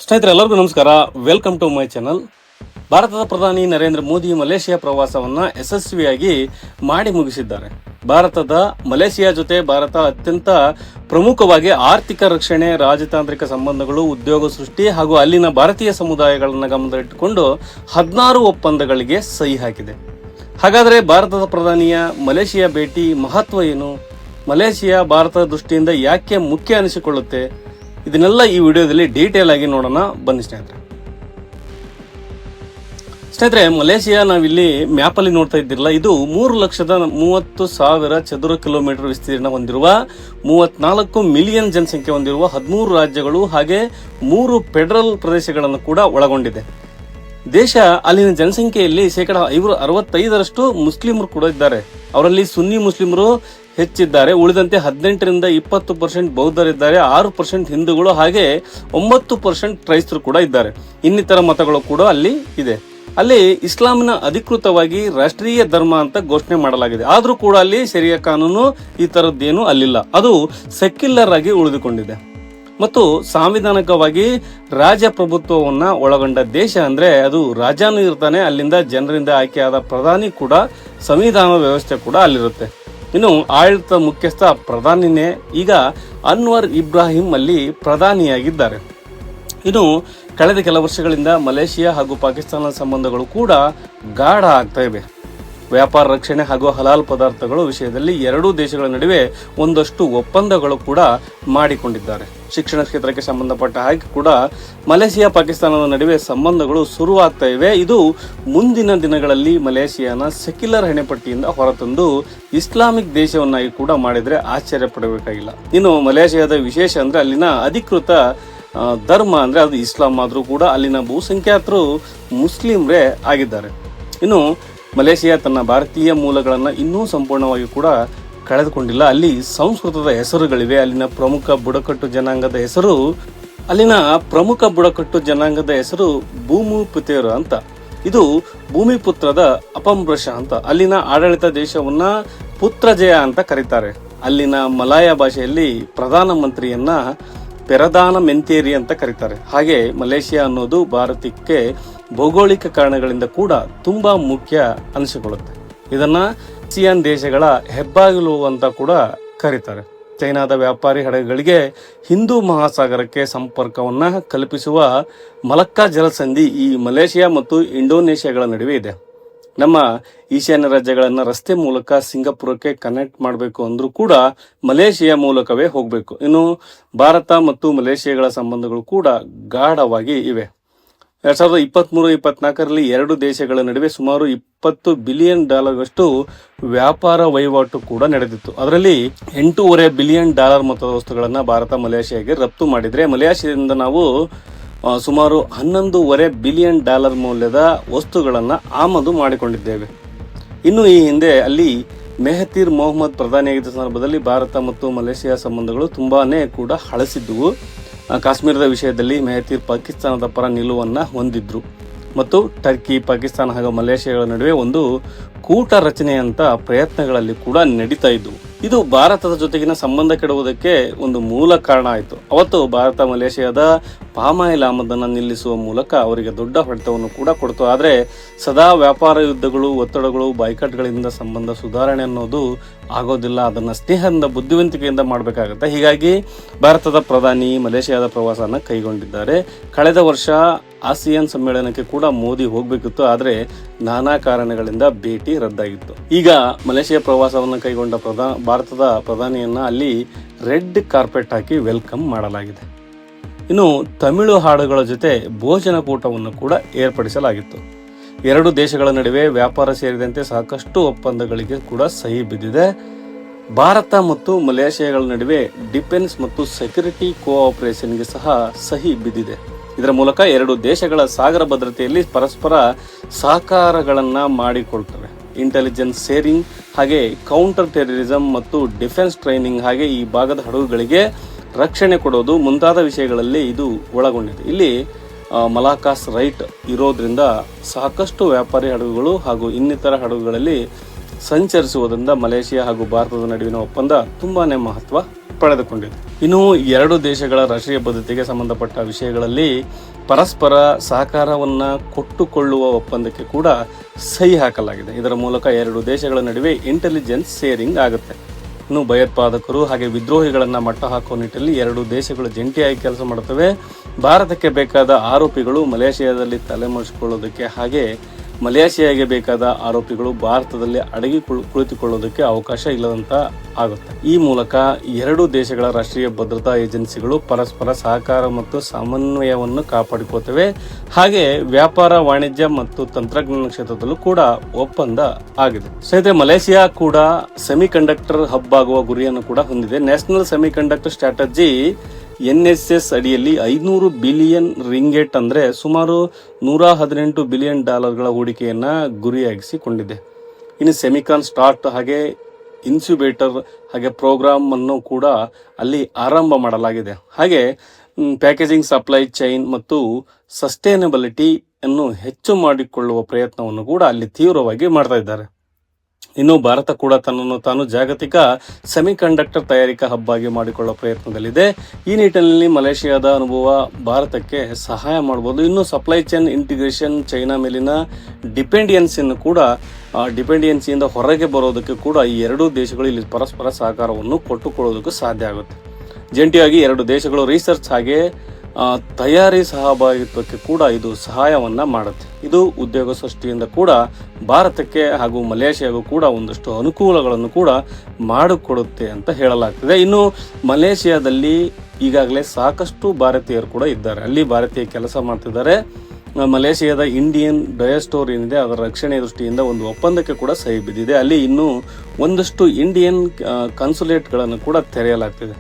ಸ್ನೇಹಿತರೆ ಎಲ್ಲರಿಗೂ ನಮಸ್ಕಾರ. Welcome to my channel. ಭಾರತದ ಪ್ರಧಾನಿ ನರೇಂದ್ರ ಮೋದಿ ಮಲೇಷಿಯಾ ಪ್ರವಾಸವನ್ನು ಯಶಸ್ವಿಯಾಗಿ ಮಾಡಿ ಮುಗಿಸಿದ್ದಾರೆ. ಭಾರತದ ಮಲೇಷಿಯಾ ಜೊತೆ ಭಾರತ ಅತ್ಯಂತ ಪ್ರಮುಖವಾಗಿ ಆರ್ಥಿಕ ರಕ್ಷಣೆ, ರಾಜತಾಂತ್ರಿಕ ಸಂಬಂಧಗಳು, ಉದ್ಯೋಗ ಸೃಷ್ಟಿ ಹಾಗೂ ಅಲ್ಲಿನ ಭಾರತೀಯ ಸಮುದಾಯಗಳನ್ನು ಗಮನದಲ್ಲಿಟ್ಟುಕೊಂಡು 16 ಒಪ್ಪಂದಗಳಿಗೆ ಸಹಿ ಹಾಕಿದೆ. ಹಾಗಾದರೆ ಭಾರತದ ಪ್ರಧಾನಿಯ ಮಲೇಷಿಯಾ ಭೇಟಿ ಮಹತ್ವ ಏನು? ಮಲೇಷಿಯಾ ಭಾರತದ ದೃಷ್ಟಿಯಿಂದ ಯಾಕೆ ಮುಖ್ಯ ಅನಿಸಿಕೊಳ್ಳುತ್ತೆ? ಇದನ್ನೆಲ್ಲ ಈ ವಿಡಿಯೋದಲ್ಲಿ ಡೀಟೇಲ್ ಆಗಿ ನೋಡೋಣ. ಬನ್ನಿ ಸ್ನೇಹಿತರೆ, ಮಲೇಷಿಯಾ ನಾವಿಲ್ಲಿ ಮ್ಯಾಪಲ್ಲಿ ನೋಡ್ತಾ ಇದ್ದಿರಲ್ಲ, ಇದು 3,30,000 ಚದುರ ಕಿಲೋಮೀಟರ್ ವಿಸ್ತೀರ್ಣ ಹೊಂದಿರುವ, 34 ಮಿಲಿಯನ್ ಜನಸಂಖ್ಯೆ ಹೊಂದಿರುವ 13 ರಾಜ್ಯಗಳು ಹಾಗೆ 3 ಫೆಡರಲ್ ಪ್ರದೇಶಗಳನ್ನು ಕೂಡ ಒಳಗೊಂಡಿದೆ. ದೇಶ ಅಲ್ಲಿನ ಜನಸಂಖ್ಯೆಯಲ್ಲಿ 65% ಮುಸ್ಲಿಮರು ಕೂಡ ಇದ್ದಾರೆ. ಅವರಲ್ಲಿ ಸುನ್ನಿ ಮುಸ್ಲಿಮರು ಹೆಚ್ಚಿದ್ದಾರೆ. ಉಳಿದಂತೆ 18ರಿಂದ 20% ಬೌದ್ಧರಿದ್ದಾರೆ, 6% ಹಿಂದೂಗಳು ಹಾಗೆ 9% ಕ್ರೈಸ್ತರು ಕೂಡ ಇದ್ದಾರೆ. ಇನ್ನಿತರ ಮತಗಳು ಕೂಡ ಅಲ್ಲಿ ಇದೆ. ಅಲ್ಲಿ ಇಸ್ಲಾಮಿನ ಅಧಿಕೃತವಾಗಿ ರಾಷ್ಟ್ರೀಯ ಧರ್ಮ ಅಂತ ಘೋಷಣೆ ಮಾಡಲಾಗಿದೆ. ಆದ್ರೂ ಕೂಡ ಅಲ್ಲಿ ಶರಿಯಾ ಕಾನೂನು ಈ ತರದ್ದೇನು ಅಲ್ಲಿಲ್ಲ. ಅದು ಸೆಕ್ಯುಲರ್ ಆಗಿ ಉಳಿದುಕೊಂಡಿದೆ ಮತ್ತು ಸಾಂವಿಧಾನಿಕವಾಗಿ ರಾಜಪ್ರಭುತ್ವವನ್ನ ಒಳಗೊಂಡ ದೇಶ. ಅಂದ್ರೆ ಅದು ರಾಜನೂ ಇರ್ತಾನೆ, ಅಲ್ಲಿಂದ ಜನರಿಂದ ಆಯ್ಕೆಯಾದ ಪ್ರಧಾನಿ ಕೂಡ, ಸಂವಿಧಾನ ವ್ಯವಸ್ಥೆ ಕೂಡ ಅಲ್ಲಿರುತ್ತೆ. ಇನ್ನು ಆಡಳಿತ ಮುಖ್ಯಸ್ಥ ಪ್ರಧಾನಿನೇ. ಈಗ ಅನ್ವರ್ ಇಬ್ರಾಹಿಂ ಅಲ್ಲಿ ಪ್ರಧಾನಿಯಾಗಿದ್ದಾರೆ. ಇನ್ನು ಕಳೆದ ಕೆಲ ವರ್ಷಗಳಿಂದ ಮಲೇಷಿಯಾ ಹಾಗೂ ಪಾಕಿಸ್ತಾನದ ಸಂಬಂಧಗಳು ಕೂಡ ಗಾಢ ಆಗ್ತಾ ಇವೆ. ವ್ಯಾಪಾರ, ರಕ್ಷಣೆ ಹಾಗೂ ಹಲಾಲ್ ಪದಾರ್ಥಗಳು ವಿಷಯದಲ್ಲಿ ಎರಡೂ ದೇಶಗಳ ನಡುವೆ ಒಂದಷ್ಟು ಒಪ್ಪಂದಗಳು ಕೂಡ ಮಾಡಿಕೊಂಡಿದ್ದಾರೆ. ಶಿಕ್ಷಣ ಕ್ಷೇತ್ರಕ್ಕೆ ಸಂಬಂಧಪಟ್ಟ ಹಾಗೆ ಕೂಡ ಮಲೇಷಿಯಾ ಪಾಕಿಸ್ತಾನದ ನಡುವೆ ಸಂಬಂಧಗಳು ಶುರುವಾಗ್ತಾ ಇವೆ. ಇದು ಮುಂದಿನ ದಿನಗಳಲ್ಲಿ ಮಲೇಷಿಯಾನ ಸೆಕ್ಯುಲರ್ ಹಣೆಪಟ್ಟಿಯಿಂದ ಹೊರತಂದು ಇಸ್ಲಾಮಿಕ್ ದೇಶವನ್ನಾಗಿ ಕೂಡ ಮಾಡಿದ್ರೆ ಆಶ್ಚರ್ಯ ಪಡಬೇಕಾಗಿಲ್ಲ. ಇನ್ನು ಮಲೇಷಿಯಾದ ವಿಶೇಷ ಅಂದ್ರೆ ಅಲ್ಲಿನ ಅಧಿಕೃತ ಧರ್ಮ ಅಂದ್ರೆ ಅದು ಇಸ್ಲಾಂ ಆದ್ರೂ ಕೂಡ ಅಲ್ಲಿನ ಬಹುಸಂಖ್ಯಾತರು ಮುಸ್ಲಿಮ್ರೇ ಆಗಿದ್ದಾರೆ. ಇನ್ನು ಮಲೇಷಿಯಾ ತನ್ನ ಭಾರತೀಯ ಮೂಲಗಳನ್ನು ಇನ್ನೂ ಸಂಪೂರ್ಣವಾಗಿ ಕೂಡ ಕಳೆದುಕೊಂಡಿಲ್ಲ. ಅಲ್ಲಿ ಸಂಸ್ಕೃತದ ಹೆಸರುಗಳಿವೆ. ಅಲ್ಲಿನ ಪ್ರಮುಖ ಬುಡಕಟ್ಟು ಜನಾಂಗದ ಹೆಸರು ಭೂಮಿಪುತ್ರ ಅಂತ. ಇದು ಭೂಮಿಪುತ್ರದ ಅಪಭ್ರಂಶ ಅಂತ. ಅಲ್ಲಿನ ಆಡಳಿತ ದೇಶವನ್ನ ಪುತ್ರಜಯ ಅಂತ ಕರೀತಾರೆ. ಅಲ್ಲಿನ ಮಲಾಯ ಭಾಷೆಯಲ್ಲಿ ಪ್ರಧಾನ ಮಂತ್ರಿಯನ್ನ ಪೆರದಾನ ಮೆಂತೇರಿ ಅಂತ ಕರೀತಾರೆ. ಹಾಗೆ ಮಲೇಷಿಯಾ ಅನ್ನೋದು ಭಾರತಕ್ಕೆ ಭೌಗೋಳಿಕ ಕಾರಣಗಳಿಂದ ಕೂಡ ತುಂಬಾ ಮುಖ್ಯ ಅನಿಸಿಕೊಳ್ಳುತ್ತೆ. ಇದನ್ನ ಆಸಿಯಾನ್ ದೇಶಗಳ ಹೆಬ್ಬಾಗಿಲು ಅಂತ ಕೂಡ ಕರೀತಾರೆ. ಚೈನಾದ ವ್ಯಾಪಾರಿ ಹಡಗುಗಳಿಗೆ ಹಿಂದೂ ಮಹಾಸಾಗರಕ್ಕೆ ಸಂಪರ್ಕವನ್ನ ಕಲ್ಪಿಸುವ ಮಲಕ್ಕಾ ಜಲಸಂಧಿ ಈ ಮಲೇಷಿಯಾ ಮತ್ತು ಇಂಡೋನೇಷಿಯಾಗಳ ನಡುವೆ ಇದೆ. ನಮ್ಮ ಈಶಾನ್ಯ ರಾಜ್ಯಗಳನ್ನ ರಸ್ತೆ ಮೂಲಕ ಸಿಂಗಾಪುರಕ್ಕೆ ಕನೆಕ್ಟ್ ಮಾಡಬೇಕು ಅಂದ್ರೂ ಕೂಡ ಮಲೇಷಿಯಾ ಮೂಲಕವೇ ಹೋಗಬೇಕು. ಇನ್ನು ಭಾರತ ಮತ್ತು ಮಲೇಷಿಯಾಗಳ ಸಂಬಂಧಗಳು ಕೂಡ ಗಾಢವಾಗಿ ಇವೆ. 2023-24ರಲ್ಲಿ ಎರಡು ದೇಶಗಳ ನಡುವೆ ಸುಮಾರು $20 ಬಿಲಿಯನ್ ವ್ಯಾಪಾರ ವಹಿವಾಟು ಕೂಡ ನಡೆದಿತ್ತು. ಅದರಲ್ಲಿ $8.5 ಬಿಲಿಯನ್ ಮೊತ್ತದ ವಸ್ತುಗಳನ್ನ ಭಾರತ ಮಲೇಷಿಯಾಗೆ ರಫ್ತು ಮಾಡಿದ್ರೆ, ಮಲೇಷಿಯಾದಿಂದ ನಾವು ಸುಮಾರು $11.5 ಬಿಲಿಯನ್ ಮೌಲ್ಯದ ವಸ್ತುಗಳನ್ನ ಆಮದು ಮಾಡಿಕೊಂಡಿದ್ದೇವೆ. ಇನ್ನು ಈ ಹಿಂದೆ ಅಲ್ಲಿ ಮೆಹತೀರ್ ಮೊಹಮ್ಮದ್ ಪ್ರಧಾನಿಯಾಗಿದ್ದ ಸಂದರ್ಭದಲ್ಲಿ ಭಾರತ ಮತ್ತು ಮಲೇಷಿಯಾ ಸಂಬಂಧಗಳು ತುಂಬಾನೇ ಕೂಡ ಹಳಸಿದ್ದುವು. ಕಾಶ್ಮೀರದ ವಿಷಯದಲ್ಲಿ ಮೆಹತೀರ್ ಪಾಕಿಸ್ತಾನದ ಪರ ನಿಲುವನ್ನ ಹೊಂದಿದ್ರು ಮತ್ತು ಟರ್ಕಿ, ಪಾಕಿಸ್ತಾನ ಹಾಗೂ ಮಲೇಷಿಯಾಗಳ ನಡುವೆ ಒಂದು ಕೂಟ ರಚನೆಯಂತ ಪ್ರಯತ್ನಗಳಲ್ಲಿ ಕೂಡ ನಡೀತಾ ಇದ್ವು. ಇದು ಭಾರತದ ಜೊತೆಗಿನ ಸಂಬಂಧ ಕೆಡುವುದಕ್ಕೆ ಒಂದು ಮೂಲ ಕಾರಣ ಆಯಿತು. ಅವತ್ತು ಭಾರತ ಮಲೇಷಿಯಾದ ಪಾಮಾಯಿಲ್ ಆಮದನ್ನು ನಿಲ್ಲಿಸುವ ಮೂಲಕ ಅವರಿಗೆ ದೊಡ್ಡ ಹೊಡೆತವನ್ನು ಕೂಡ ಕೊಡ್ತು. ಆದರೆ ಸದಾ ವ್ಯಾಪಾರ ಯುದ್ಧಗಳು, ಒತ್ತಡಗಳು, ಬಾಯ್ಕಾಟ್ಗಳಿಂದ ಸಂಬಂಧ ಸುಧಾರಣೆ ಅನ್ನೋದು ಆಗೋದಿಲ್ಲ. ಅದನ್ನು ಸ್ನೇಹದಿಂದ, ಬುದ್ಧಿವಂತಿಕೆಯಿಂದ ಮಾಡಬೇಕಾಗುತ್ತೆ. ಹೀಗಾಗಿ ಭಾರತದ ಪ್ರಧಾನಿ ಮಲೇಷಿಯಾದ ಪ್ರವಾಸನ ಕೈಗೊಂಡಿದ್ದಾರೆ. ಕಳೆದ ವರ್ಷ ಆಸಿಯಾನ್ ಸಮ್ಮೇಳನಕ್ಕೆ ಕೂಡ ಮೋದಿ ಹೋಗಬೇಕಿತ್ತು, ಆದರೆ ನಾನಾ ಕಾರಣಗಳಿಂದ ಭೇಟಿ ರದ್ದಾಗಿತ್ತು. ಈಗ ಮಲೇಷಿಯಾ ಪ್ರವಾಸವನ್ನು ಕೈಗೊಂಡ ಭಾರತದ ಪ್ರಧಾನಿಯನ್ನ ಅಲ್ಲಿ ರೆಡ್ ಕಾರ್ಪೆಟ್ ಹಾಕಿ ವೆಲ್ಕಮ್ ಮಾಡಲಾಗಿದೆ. ಇನ್ನು ತಮಿಳು ಹಾಡುಗಳ ಜೊತೆ ಭೋಜನ ಕೂಟವನ್ನು ಕೂಡ ಏರ್ಪಡಿಸಲಾಗಿತ್ತು. ಎರಡು ದೇಶಗಳ ನಡುವೆ ವ್ಯಾಪಾರ ಸೇರಿದಂತೆ ಸಾಕಷ್ಟು ಒಪ್ಪಂದಗಳಿಗೆ ಕೂಡ ಸಹಿ ಬಿದ್ದಿದೆ. ಭಾರತ ಮತ್ತು ಮಲೇಷಿಯಾಗಳ ನಡುವೆ ಡಿಫೆನ್ಸ್ ಮತ್ತು ಸೆಕ್ಯೂರಿಟಿ ಕೋಆಪರೇಷನ್ಗೆ ಸಹ ಸಹಿ ಬಿದ್ದಿದೆ. ಇದರ ಮೂಲಕ ಎರಡು ದೇಶಗಳ ಸಾಗರ ಭದ್ರತೆಯಲ್ಲಿ ಪರಸ್ಪರ ಸಹಕಾರಗಳನ್ನ ಮಾಡಿಕೊಳ್ತವೆ. ಇಂಟೆಲಿಜೆನ್ಸ್ ಶೇರಿಂಗ್ ಹಾಗೆ ಕೌಂಟರ್ ಟೆರರಿಸಂ ಮತ್ತು ಡಿಫೆನ್ಸ್ ಟ್ರೈನಿಂಗ್ ಹಾಗೆ ಈ ಭಾಗದ ಹಡಗುಗಳಿಗೆ ರಕ್ಷಣೆ ಕೊಡೋದು ಮುಂತಾದ ವಿಷಯಗಳಲ್ಲಿ ಇದು ಒಳಗೊಂಡಿದೆ. ಇಲ್ಲಿ ಮಲಾಕಾಸ್ ರೈಟ್ ಇರೋದ್ರಿಂದ ಸಾಕಷ್ಟು ವ್ಯಾಪಾರಿ ಹಡಗುಗಳು ಹಾಗೂ ಇನ್ನಿತರ ಹಡಗುಗಳಲ್ಲಿ ಸಂಚರಿಸುವುದರಿಂದ ಮಲೇಷಿಯಾ ಹಾಗೂ ಭಾರತದ ನಡುವಿನ ಒಪ್ಪಂದ ತುಂಬಾನೇ ಮಹತ್ವ ಪಡೆದುಕೊಂಡಿದೆ. ಇನ್ನು ಎರಡು ದೇಶಗಳ ರಾಷ್ಟ್ರೀಯ ಭದ್ರತೆಗೆ ಸಂಬಂಧಪಟ್ಟ ವಿಷಯಗಳಲ್ಲಿ ಪರಸ್ಪರ ಸಹಕಾರವನ್ನ ಕೊಟ್ಟುಕೊಳ್ಳುವ ಒಪ್ಪಂದಕ್ಕೆ ಕೂಡ ಸಹಿ ಹಾಕಲಾಗಿದೆ. ಇದರ ಮೂಲಕ ಎರಡು ದೇಶಗಳ ನಡುವೆ ಇಂಟೆಲಿಜೆನ್ಸ್ ಶೇರಿಂಗ್ ಆಗುತ್ತೆ. ಇನ್ನು ಭಯೋತ್ಪಾದಕರು ಹಾಗೆ ವಿದ್ರೋಹಿಗಳನ್ನ ಮಟ್ಟ ಹಾಕುವ ನಿಟ್ಟಿನಲ್ಲಿ ಎರಡು ದೇಶಗಳು ಜಂಟಿಯಾಗಿ ಕೆಲಸ ಮಾಡುತ್ತವೆ. ಭಾರತಕ್ಕೆ ಬೇಕಾದ ಆರೋಪಿಗಳು ಮಲೇಷಿಯಾದಲ್ಲಿ ತಲೆಮರೆಸಿಕೊಳ್ಳೋದಕ್ಕೆ ಹಾಗೆ ಮಲೇಷಿಯಾಗೆ ಬೇಕಾದ ಆರೋಪಿಗಳು ಭಾರತದಲ್ಲಿ ಅಡಗಿ ಕುಳಿತುಕೊಳ್ಳೋದಕ್ಕೆ ಅವಕಾಶ ಇಲ್ಲದಂತ ಆಗುತ್ತೆ. ಈ ಮೂಲಕ ಎರಡು ದೇಶಗಳ ರಾಷ್ಟ್ರೀಯ ಭದ್ರತಾ ಏಜೆನ್ಸಿಗಳು ಪರಸ್ಪರ ಸಹಕಾರ ಮತ್ತು ಸಮನ್ವಯವನ್ನು ಕಾಪಾಡಿಕೊಳ್ಳುತ್ತವೆ. ಹಾಗೆ ವ್ಯಾಪಾರ, ವಾಣಿಜ್ಯ ಮತ್ತು ತಂತ್ರಜ್ಞಾನ ಕ್ಷೇತ್ರದಲ್ಲೂ ಕೂಡ ಒಪ್ಪಂದ ಆಗಿದೆ. ಸ್ನೇಹಿತರೆ, ಮಲೇಷಿಯಾ ಕೂಡ ಸೆಮಿಕಂಡಕ್ಟರ್ ಹಬ್ ಆಗುವ ಗುರಿಯನ್ನು ಕೂಡ ಹೊಂದಿದೆ. ನ್ಯಾಷನಲ್ ಸೆಮಿಕಂಡಕ್ಟರ್ ಸ್ಟ್ರಾಟಜಿ NSS ಅಡಿಯಲ್ಲಿ 500 ಬಿಲಿಯನ್ ರಿಂಗೇಟ್ ಅಂದ್ರೆ ಸುಮಾರು $118 ಬಿಲಿಯನ್ ಹೂಡಿಕೆಯನ್ನ ಗುರಿಯಾಗಿಸಿಕೊಂಡಿದೆ. ಇನ್ನು ಸೆಮಿಕಾನ್ ಸ್ಟಾರ್ಟ್ ಹಾಗೆ ಇನ್ಕ್ಯುಬೇಟರ್ ಹಾಗೆ ಪ್ರೋಗ್ರಾಮ್ ಅನ್ನು ಕೂಡ ಅಲ್ಲಿ ಆರಂಭ ಮಾಡಲಾಗಿದೆ. ಹಾಗೆ ಪ್ಯಾಕೇಜಿಂಗ್, ಸಪ್ಲೈ ಚೈನ್ ಮತ್ತು ಸಸ್ಟೈನಬಿಲಿಟಿ ಅನ್ನು ಹೆಚ್ಚು ಮಾಡಿಕೊಳ್ಳುವ ಪ್ರಯತ್ನವನ್ನು ಕೂಡ ಅಲ್ಲಿ ತೀವ್ರವಾಗಿ ಮಾಡ್ತಾ ಇದ್ದಾರೆ. ಇನ್ನು ಭಾರತ ಕೂಡ ತನ್ನನ್ನು ತಾನು ಜಾಗತಿಕ ಸೆಮಿಕಂಡಕ್ಟರ್ ತಯಾರಿಕಾ ಹಬ್ ಆಗಿ ಮಾಡಿಕೊಳ್ಳುವ ಪ್ರಯತ್ನದಲ್ಲಿದೆ. ಈ ನಿಟ್ಟಿನಲ್ಲಿ ಮಲೇಷಿಯಾದ ಅನುಭವ ಭಾರತಕ್ಕೆ ಸಹಾಯ ಮಾಡಬಹುದು. ಇನ್ನು ಸಪ್ಲೈ ಚೈನ್ ಇಂಟಿಗ್ರೇಷನ್, ಚೈನಾ ಮೇಲಿನ ಡಿಪೆಂಡೆನ್ಸಿಯಿಂದ ಹೊರಗೆ ಬರೋದಕ್ಕೆ ಕೂಡ ಈ ಎರಡೂ ದೇಶಗಳು ಇಲ್ಲಿ ಪರಸ್ಪರ ಸಹಕಾರವನ್ನು ಕೊಟ್ಟುಕೊಳ್ಳೋದಕ್ಕೂ ಸಾಧ್ಯ ಆಗುತ್ತೆ. ಜಂಟಿಯಾಗಿ ಎರಡು ದೇಶಗಳು ರಿಸರ್ಚ್ ಹಾಗೆ ತಯಾರಿ ಸಹಭಾಗಿತ್ವಕ್ಕೆ ಕೂಡ ಇದು ಸಹಾಯವನ್ನ ಮಾಡುತ್ತೆ. ಇದು ಉದ್ಯೋಗ ಸೃಷ್ಟಿಯಿಂದ ಕೂಡ ಭಾರತಕ್ಕೆ ಹಾಗೂ ಮಲೇಷಿಯಾಗೂ ಕೂಡ ಒಂದಷ್ಟು ಅನುಕೂಲಗಳನ್ನು ಕೂಡ ಮಾಡಿಕೊಡುತ್ತೆ ಅಂತ ಹೇಳಲಾಗ್ತದೆ. ಇನ್ನು ಮಲೇಷಿಯಾದಲ್ಲಿ ಈಗಾಗಲೇ ಸಾಕಷ್ಟು ಭಾರತೀಯರು ಕೂಡ ಇದ್ದಾರೆ. ಅಲ್ಲಿ ಭಾರತೀಯ ಕೆಲಸ ಮಾಡ್ತಿದ್ದಾರೆ. ಮಲೇಷಿಯಾದ ಇಂಡಿಯನ್ ಡಯಾಸ್ಪೋರಾ ಏನಿದೆ ಅದರ ರಕ್ಷಣೆ ದೃಷ್ಟಿಯಿಂದ ಒಂದು ಒಪ್ಪಂದಕ್ಕೆ ಕೂಡ ಸಹಿ ಬಿದ್ದಿದೆ. ಅಲ್ಲಿ ಇನ್ನೂ ಒಂದಷ್ಟು ಇಂಡಿಯನ್ ಕನ್ಸುಲೇಟ್ಗಳನ್ನು ಕೂಡ ತೆರೆಯಲಾಗ್ತಿದೆ.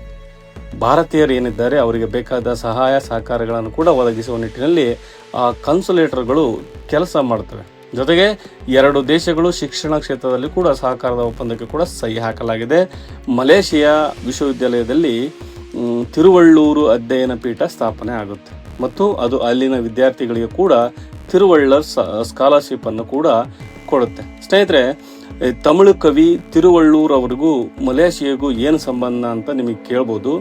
ಭಾರತೀಯರು ಏನಿದ್ದಾರೆ ಅವರಿಗೆ ಬೇಕಾದ ಸಹಾಯ ಸಹಕಾರಗಳನ್ನು ಕೂಡ ಒದಗಿಸುವ ನಿಟ್ಟಿನಲ್ಲಿ ಆ ಕನ್ಸುಲೇಟರ್ಗಳು ಕೆಲಸ ಮಾಡ್ತವೆ. ಜೊತೆಗೆ ಎರಡು ದೇಶಗಳು ಶಿಕ್ಷಣ ಕ್ಷೇತ್ರದಲ್ಲಿ ಕೂಡ ಸಹಕಾರದ ಒಪ್ಪಂದಕ್ಕೆ ಕೂಡ ಸಹಿ ಹಾಕಲಾಗಿದೆ. ಮಲೇಷಿಯಾ ವಿಶ್ವವಿದ್ಯಾಲಯದಲ್ಲಿ ತಿರುವಳ್ಳೂರು ಅಧ್ಯಯನ ಪೀಠ ಸ್ಥಾಪನೆ ಆಗುತ್ತೆ ಮತ್ತು ಅದು ಅಲ್ಲಿನ ವಿದ್ಯಾರ್ಥಿಗಳಿಗೆ ಕೂಡ ತಿರುವಳ್ಳರ್ ಸ್ಕಾಲರ್ಶಿಪ್ ಅನ್ನು ಕೂಡ ಕೊಡುತ್ತೆ. ಸ್ನೇಹಿತರೆ, ತಮಿಳು ಕವಿ ತಿರುವಳ್ಳೂರ್ ಅವರಿಗೂ ಮಲೇಷಿಯಾಗೂ ಏನು ಸಂಬಂಧ ಅಂತ ನಿಮಗೆ ಕೇಳ್ಬೋದು.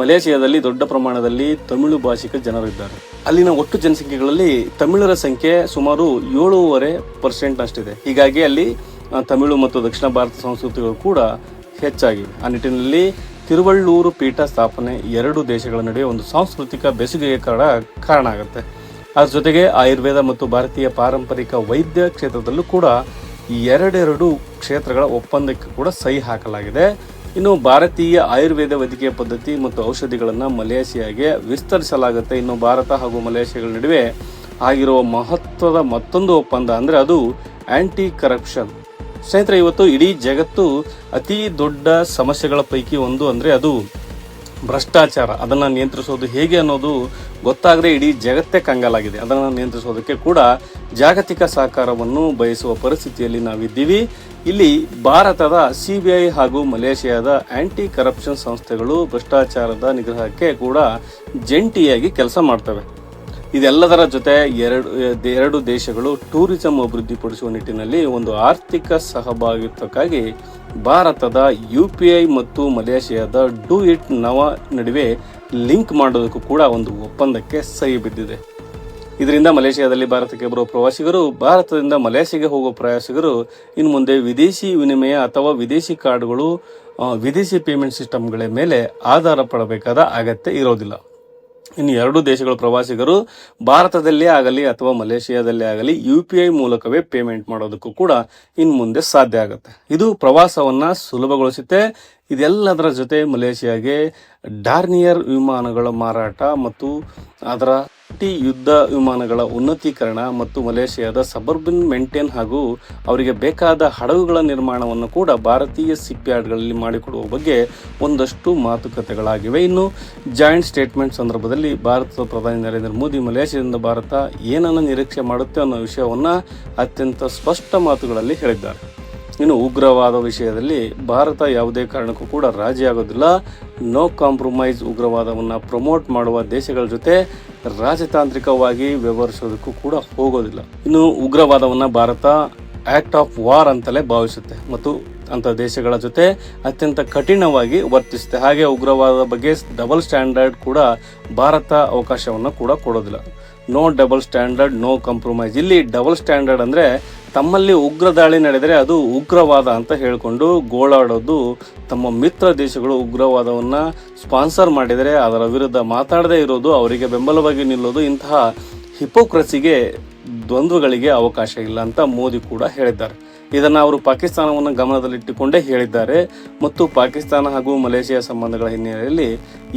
ಮಲೇಷಿಯಾದಲ್ಲಿ ದೊಡ್ಡ ಪ್ರಮಾಣದಲ್ಲಿ ತಮಿಳು ಭಾಷಿಕ ಜನರಿದ್ದಾರೆ. ಅಲ್ಲಿನ ಒಟ್ಟು ಜನಸಂಖ್ಯೆಗಳಲ್ಲಿ ತಮಿಳರ ಸಂಖ್ಯೆ ಸುಮಾರು 7.5% ಅಷ್ಟಿದೆ. ಹೀಗಾಗಿ ಅಲ್ಲಿ ತಮಿಳು ಮತ್ತು ದಕ್ಷಿಣ ಭಾರತ ಸಂಸ್ಕೃತಿಗಳು ಕೂಡ ಹೆಚ್ಚಾಗಿವೆ. ಆ ನಿಟ್ಟಿನಲ್ಲಿ ತಿರುವಳ್ಳೂರು ಪೀಠ ಸ್ಥಾಪನೆ ಎರಡು ದೇಶಗಳ ನಡುವೆ ಒಂದು ಸಾಂಸ್ಕೃತಿಕ ಬೆಸುಗೆಗೆ ಕಾರಣ ಆಗುತ್ತೆ. ಅದ್ರ ಜೊತೆಗೆ ಆಯುರ್ವೇದ ಮತ್ತು ಭಾರತೀಯ ಪಾರಂಪರಿಕ ವೈದ್ಯ ಕ್ಷೇತ್ರದಲ್ಲೂ ಕೂಡ ಎರಡೆರಡು ಕ್ಷೇತ್ರಗಳ ಒಪ್ಪಂದಕ್ಕೆ ಕೂಡ ಸಹಿ ಹಾಕಲಾಗಿದೆ. ಇನ್ನು ಭಾರತೀಯ ಆಯುರ್ವೇದ ವೈದ್ಯಕೀಯ ಪದ್ಧತಿ ಮತ್ತು ಔಷಧಿಗಳನ್ನು ಮಲೇಷಿಯಾಗೆ ವಿಸ್ತರಿಸಲಾಗುತ್ತೆ. ಇನ್ನು ಭಾರತ ಹಾಗೂ ಮಲೇಷಿಯಾಗಳ ನಡುವೆ ಆಗಿರುವ ಮಹತ್ವದ ಮತ್ತೊಂದು ಒಪ್ಪಂದ ಅಂದರೆ ಅದು ಆಂಟಿ ಕರಪ್ಷನ್. ಸ್ನೇಹಿತರೆ, ಇವತ್ತು ಇಡೀ ಜಗತ್ತು ಅತಿ ದೊಡ್ಡ ಸಮಸ್ಯೆಗಳ ಪೈಕಿ ಒಂದು ಅಂದರೆ ಅದು ಭ್ರಷ್ಟಾಚಾರ. ಅದನ್ನು ನಿಯಂತ್ರಿಸೋದು ಹೇಗೆ ಅನ್ನೋದು ಗೊತ್ತಾಗದೆ ಇಡೀ ಜಗತ್ತೇ ಕಂಗಾಲಾಗಿದೆ. ಅದನ್ನು ನಿಯಂತ್ರಿಸೋದಕ್ಕೆ ಕೂಡ ಜಾಗತಿಕ ಸಹಕಾರವನ್ನು ಬಯಸುವ ಪರಿಸ್ಥಿತಿಯಲ್ಲಿ ನಾವಿದ್ದೀವಿ. ಇಲ್ಲಿ ಭಾರತದ CBI ಹಾಗೂ ಮಲೇಷಿಯಾದ ಆಂಟಿ ಕರಪ್ಷನ್ ಸಂಸ್ಥೆಗಳು ಭ್ರಷ್ಟಾಚಾರದ ನಿಗ್ರಹಕ್ಕೆ ಕೂಡ ಜಂಟಿಯಾಗಿ ಕೆಲಸ ಮಾಡ್ತವೆ. ಇದೆಲ್ಲದರ ಜೊತೆ ಎರಡು ದೇಶಗಳು ಟೂರಿಸಂ ಅಭಿವೃದ್ಧಿಪಡಿಸುವ ನಿಟ್ಟಿನಲ್ಲಿ ಒಂದು ಆರ್ಥಿಕ ಸಹಭಾಗಿತ್ವಕ್ಕಾಗಿ ಭಾರತದ UPI ಮತ್ತು ಮಲೇಷಿಯಾದ ಡೂ ಇಟ್ ನವ ನಡುವೆ ಲಿಂಕ್ ಮಾಡೋದಕ್ಕೂ ಕೂಡ ಒಂದು ಒಪ್ಪಂದಕ್ಕೆ ಸಹಿ ಬಿದ್ದಿದೆ. ಇದರಿಂದ ಮಲೇಷಿಯಾದಲ್ಲಿ ಭಾರತಕ್ಕೆ ಬರುವ ಪ್ರವಾಸಿಗರು, ಭಾರತದಿಂದ ಮಲೇಷಿಯಾಗೆ ಹೋಗುವ ಪ್ರವಾಸಿಗರು ಇನ್ನು ಮುಂದೆ ವಿದೇಶಿ ವಿನಿಮಯ ಅಥವಾ ವಿದೇಶಿ ಕಾರ್ಡ್ಗಳು, ವಿದೇಶಿ ಪೇಮೆಂಟ್ ಸಿಸ್ಟಮ್ಗಳ ಮೇಲೆ ಆಧಾರ ಪಡಬೇಕಾದ ಅಗತ್ಯ ಇರೋದಿಲ್ಲ. ಇನ್ನು ಎರಡು ದೇಶಗಳ ಪ್ರವಾಸಿಗರು ಭಾರತದಲ್ಲೇ ಆಗಲಿ ಅಥವಾ ಮಲೇಷಿಯಾದಲ್ಲೇ ಆಗಲಿ UPI ಮೂಲಕವೇ ಪೇಮೆಂಟ್ ಮಾಡೋದಕ್ಕೂ ಕೂಡ ಇನ್ನು ಮುಂದೆ ಸಾಧ್ಯ ಆಗುತ್ತೆ. ಇದು ಪ್ರವಾಸವನ್ನ ಸುಲಭಗೊಳಿಸುತ್ತೆ. ಇದೆಲ್ಲದರ ಜೊತೆ ಮಲೇಷಿಯಾಗೆ ಡಾರ್ನಿಯರ್ ವಿಮಾನಗಳ ಮಾರಾಟ ಮತ್ತು ಅದರ ಯುದ್ಧ ವಿಮಾನಗಳ ಉನ್ನತೀಕರಣ ಮತ್ತು ಮಲೇಷಿಯಾದ ಸಬರ್ಬನ್ ಮೇಂಟೈನ್ ಹಾಗೂ ಅವರಿಗೆ ಬೇಕಾದ ಹಡಗುಗಳ ನಿರ್ಮಾಣವನ್ನು ಕೂಡ ಭಾರತೀಯ ಶಿಪ್ಯಾರ್ಡ್ಗಳಲ್ಲಿ ಮಾಡಿಕೊಡುವ ಬಗ್ಗೆ ಒಂದಷ್ಟು ಮಾತುಕತೆಗಳಾಗಿವೆ. ಇನ್ನು ಜಾಯಿಂಟ್ ಸ್ಟೇಟ್ಮೆಂಟ್ ಸಂದರ್ಭದಲ್ಲಿ ಭಾರತದ ಪ್ರಧಾನಿ ನರೇಂದ್ರ ಮೋದಿ ಮಲೇಷಿಯಾದಿಂದ ಭಾರತ ಏನನ್ನು ನಿರೀಕ್ಷೆ ಮಾಡುತ್ತೆ ಅನ್ನೋ ವಿಷಯವನ್ನು ಅತ್ಯಂತ ಸ್ಪಷ್ಟ ಮಾತುಗಳಲ್ಲಿ ಹೇಳಿದ್ದಾರೆ. ಇನ್ನು ಉಗ್ರವಾದ ವಿಷಯದಲ್ಲಿ ಭಾರತ ಯಾವುದೇ ಕಾರಣಕ್ಕೂ ಕೂಡ ರಾಜಿ ಆಗೋದಿಲ್ಲ. ನೋ ಕಾಂಪ್ರಮೈಸ್ ಉಗ್ರವಾದವನ್ನು ಪ್ರಮೋಟ್ ಮಾಡುವ ದೇಶಗಳ ಜೊತೆ ರಾಜತಾಂತ್ರಿಕವಾಗಿ ವ್ಯವಹರಿಸೋದಕ್ಕೂ ಕೂಡ ಹೋಗೋದಿಲ್ಲ. ಇನ್ನು ಉಗ್ರವಾದವನ್ನು ಭಾರತ ಆಕ್ಟ್ ಆಫ್ ವಾರ್ ಅಂತಲೇ ಭಾವಿಸುತ್ತೆ ಮತ್ತು ಅಂತ ದೇಶಗಳ ಜೊತೆ ಅತ್ಯಂತ ಕಠಿಣವಾಗಿ ವರ್ತಿಸುತ್ತೆ. ಹಾಗೆ ಉಗ್ರವಾದದ ಬಗ್ಗೆ ಡಬಲ್ ಸ್ಟ್ಯಾಂಡರ್ಡ್ ಕೂಡ ಭಾರತ ಅವಕಾಶವನ್ನು ಕೂಡ ಕೊಡೋದಿಲ್ಲ. No double standard, no compromise. ಇಲ್ಲಿ ಡಬಲ್ ಸ್ಟ್ಯಾಂಡರ್ಡ್ ಅಂದರೆ ತಮ್ಮಲ್ಲಿ ಉಗ್ರ ದಾಳಿ ನಡೆದರೆ ಅದು ಉಗ್ರವಾದ ಅಂತ ಹೇಳಿಕೊಂಡು ಗೋಳಾಡೋದು, ತಮ್ಮ ಮಿತ್ರ ದೇಶಗಳು ಉಗ್ರವಾದವನ್ನು ಸ್ಪಾನ್ಸರ್ ಮಾಡಿದರೆ ಅದರ ವಿರುದ್ಧ ಮಾತಾಡದೇ ಇರೋದು, ಅವರಿಗೆ ಬೆಂಬಲವಾಗಿ ನಿಲ್ಲೋದು, ಇಂತಹ ಹಿಪೋಕ್ರಸಿಗೆ, ದ್ವಂದ್ವಗಳಿಗೆ ಅವಕಾಶ ಇಲ್ಲ ಅಂತ ಮೋದಿ ಕೂಡ ಹೇಳಿದ್ದಾರೆ. ಇದನ್ನು ಅವರು ಪಾಕಿಸ್ತಾನವನ್ನು ಗಮನದಲ್ಲಿಟ್ಟುಕೊಂಡೇ ಹೇಳಿದ್ದಾರೆ ಮತ್ತು ಪಾಕಿಸ್ತಾನ ಹಾಗೂ ಮಲೇಷಿಯಾ ಸಂಬಂಧಗಳ ಹಿನ್ನೆಲೆಯಲ್ಲಿ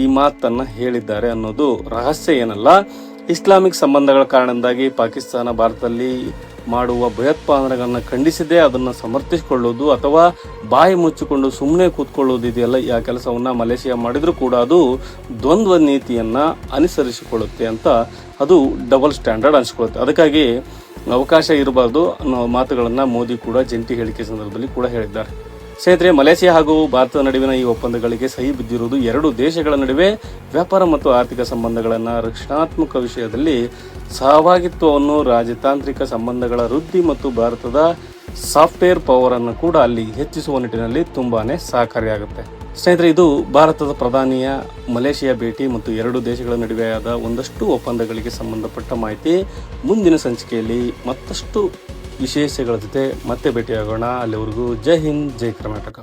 ಈ ಮಾತನ್ನು ಹೇಳಿದ್ದಾರೆ ಅನ್ನೋದು ರಹಸ್ಯ ಏನಲ್ಲ. ಇಸ್ಲಾಮಿಕ್ ಸಂಬಂಧಗಳ ಕಾರಣದಿಂದಾಗಿ ಪಾಕಿಸ್ತಾನ ಭಾರತದಲ್ಲಿ ಮಾಡುವ ಭಯೋತ್ಪಾದನೆಗಳನ್ನು ಖಂಡಿಸಿದೆ, ಅದನ್ನು ಸಮರ್ಥಿಸಿಕೊಳ್ಳೋದು ಅಥವಾ ಬಾಯಿ ಮುಚ್ಚಿಕೊಂಡು ಸುಮ್ಮನೆ ಕೂತ್ಕೊಳ್ಳೋದು ಇದೆಯಲ್ಲ, ಈ ಕೆಲಸವನ್ನು ಮಲೇಷಿಯಾ ಮಾಡಿದರೂ ಕೂಡ ಅದು ದ್ವಂದ್ವ ನೀತಿಯನ್ನು ಅನುಸರಿಸಿಕೊಳ್ಳುತ್ತೆ ಅಂತ, ಅದು ಡಬಲ್ ಸ್ಟ್ಯಾಂಡರ್ಡ್ ಅನಿಸ್ಕೊಳ್ಳುತ್ತೆ. ಅದಕ್ಕಾಗಿ ಅವಕಾಶ ಇರಬಾರ್ದು ಅನ್ನೋ ಮಾತುಗಳನ್ನು ಮೋದಿ ಕೂಡ ಜಂಟಿ ಹೇಳಿಕೆ ಸಂದರ್ಭದಲ್ಲಿ ಕೂಡ ಹೇಳಿದ್ದಾರೆ. ಸ್ನೇಹಿತರೆ, ಮಲೇಷಿಯಾ ಹಾಗೂ ಭಾರತದ ನಡುವಿನ ಈ ಒಪ್ಪಂದಗಳಿಗೆ ಸಹಿ ಬಿದ್ದಿರುವುದು ಎರಡು ದೇಶಗಳ ನಡುವೆ ವ್ಯಾಪಾರ ಮತ್ತು ಆರ್ಥಿಕ ಸಂಬಂಧಗಳನ್ನು, ರಕ್ಷಣಾತ್ಮಕ ವಿಷಯದಲ್ಲಿ ಸಹಭಾಗಿತ್ವವನ್ನು, ರಾಜತಾಂತ್ರಿಕ ಸಂಬಂಧಗಳ ವೃದ್ಧಿ ಮತ್ತು ಭಾರತದ ಸಾಫ್ಟ್ವೇರ್ ಪವರ್ ಅನ್ನು ಕೂಡ ಅಲ್ಲಿ ಹೆಚ್ಚಿಸುವ ನಿಟ್ಟಿನಲ್ಲಿ ತುಂಬಾನೇ ಸಹಕಾರಿಯಾಗುತ್ತೆ. ಸ್ನೇಹಿತರೆ, ಇದು ಭಾರತದ ಪ್ರಧಾನಿಯ ಮಲೇಷಿಯಾ ಭೇಟಿ ಮತ್ತು ಎರಡು ದೇಶಗಳ ನಡುವೆ ಆದ ಒಂದಷ್ಟು ಒಪ್ಪಂದಗಳಿಗೆ ಸಂಬಂಧಪಟ್ಟ ಮಾಹಿತಿ. ಮುಂದಿನ ಸಂಚಿಕೆಯಲ್ಲಿ ಮತ್ತಷ್ಟು ವಿಶೇಷಗಳ ಜೊತೆ ಮತ್ತೆ ಭೇಟಿಯಾಗೋಣ. ಅಲ್ಲಿವರೆಗೂ ಜೈ ಹಿಂದ್, ಜೈ ಕರ್ನಾಟಕ.